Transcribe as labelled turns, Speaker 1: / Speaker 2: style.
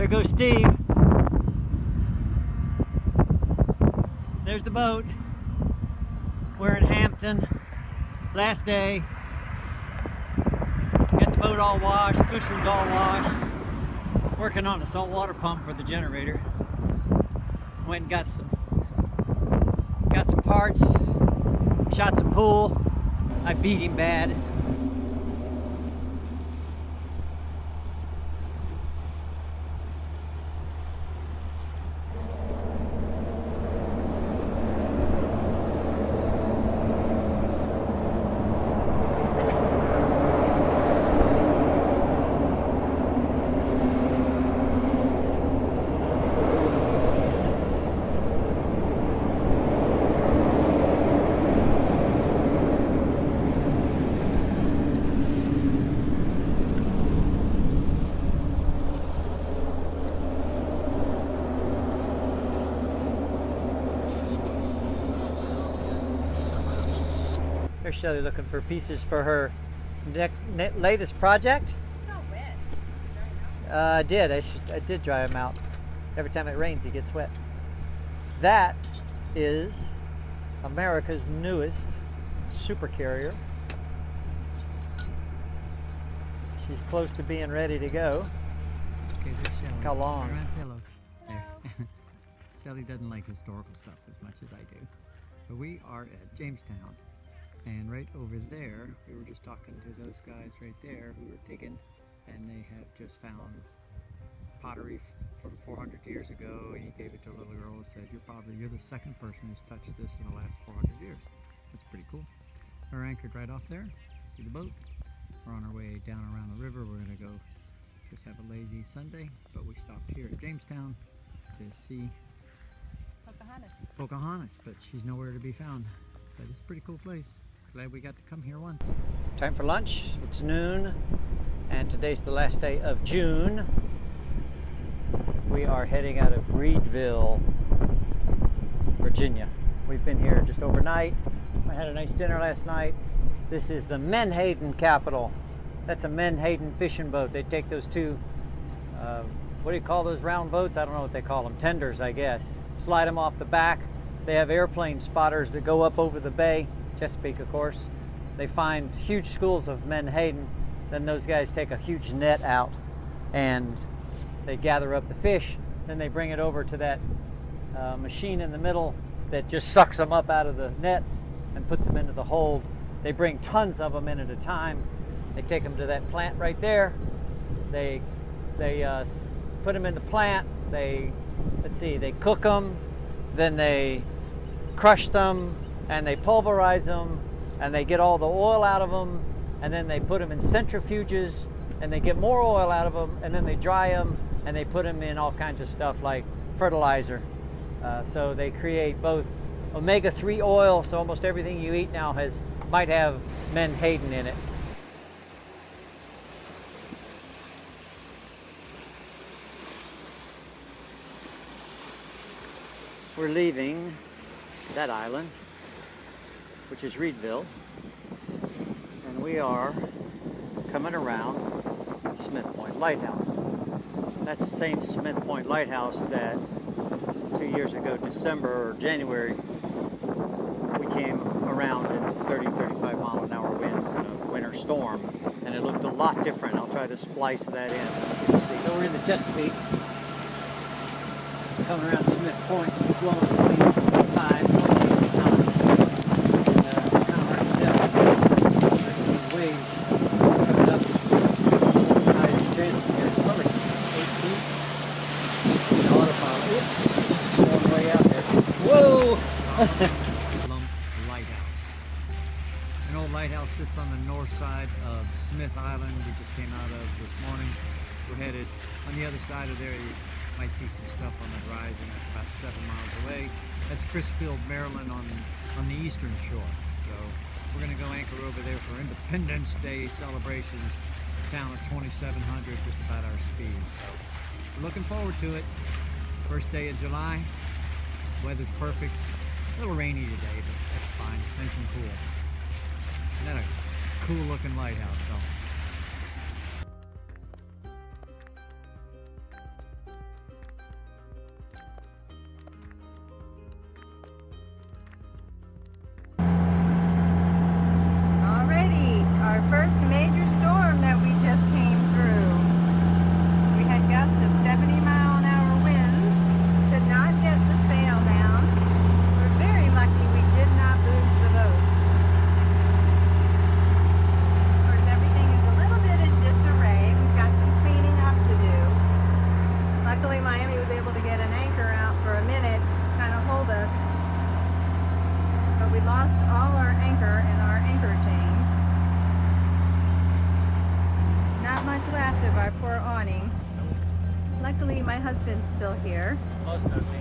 Speaker 1: There goes Steve. There's the boat. We're in Hampton. Last day. Got the boat all washed, cushions all washed. Working on a saltwater pump for the generator. Went and got some parts. Shot some pool. I beat him bad. There's Shelly looking for pieces for her latest project.
Speaker 2: It's not wet.
Speaker 1: I did dry them out. Every time it rains, he gets wet. That is America's newest super carrier. She's close to being ready to go.
Speaker 3: Okay, there's Shelly.
Speaker 1: How long?
Speaker 3: Turn around, say hello. There. Shelly doesn't like historical stuff as much as I do. But we are at Jamestown. And right over there, we were just talking to those guys right there who were digging, and they have just found pottery from 400 years ago. And he gave it to a little girl and said, you're the second person who's touched this in the last 400 years. That's pretty cool. We're anchored right off there. See the boat? We're on our way down around the river. We're gonna go just have a lazy Sunday, but we stopped here at Jamestown to see Pocahontas, but she's nowhere to be found. But it's a pretty cool place. Glad we got to come here once.
Speaker 1: Time for lunch. It's noon, and today's the last day of June. We are heading out of Reedville, Virginia. We've been here just overnight. I had a nice dinner last night. This is the Menhaden capital. That's a Menhaden fishing boat. They take those two, what do you call those round boats? I don't know what they call them. Tenders, I guess. Slide them off the back. They have airplane spotters that go up over the bay. Chesapeake, of course. They find huge schools of Menhaden. Then those guys take a huge net out and they gather up the fish. Then they bring it over to that machine in the middle that just sucks them up out of the nets and puts them into the hold. They bring tons of them in at a time. They take them to that plant right there. They put them in the plant. They cook them. Then they crush them. And they pulverize them, and they get all the oil out of them, and then they put them in centrifuges, and they get more oil out of them, and then they dry them, and they put them in all kinds of stuff like fertilizer. So they create both omega-3 oil, so almost everything you eat now might have Menhaden in it. We're leaving that island, which is Reedville, and we are coming around Smith Point Lighthouse. That's the same Smith Point Lighthouse that 2 years ago, December or January, we came around in 30-35 mile an hour winds in a winter storm, and it looked a lot different. I'll try to splice that in. So we're in the Chesapeake, coming around Smith Point. It's blowing 25 knots. Waves coming up. Tide is advancing here. It's probably 8 feet. The autopilot. Oops. Swung way out there. Whoa!
Speaker 3: Lighthouse. An old lighthouse sits on the north side of Smith Island. We just came out of this morning. We're headed on the other side of there. You might see some stuff on the horizon. That's about 7 miles away. That's Crisfield, Maryland on the eastern shore. So we're going to go anchor over there for Independence Day celebrations. A town of 2,700, just about our speed. So we're looking forward to it. First day of July. Weather's perfect. A little rainy today, but that's fine. It's nice and cool. Isn't that a cool looking lighthouse, though?
Speaker 2: husband's still here.
Speaker 1: Most of me.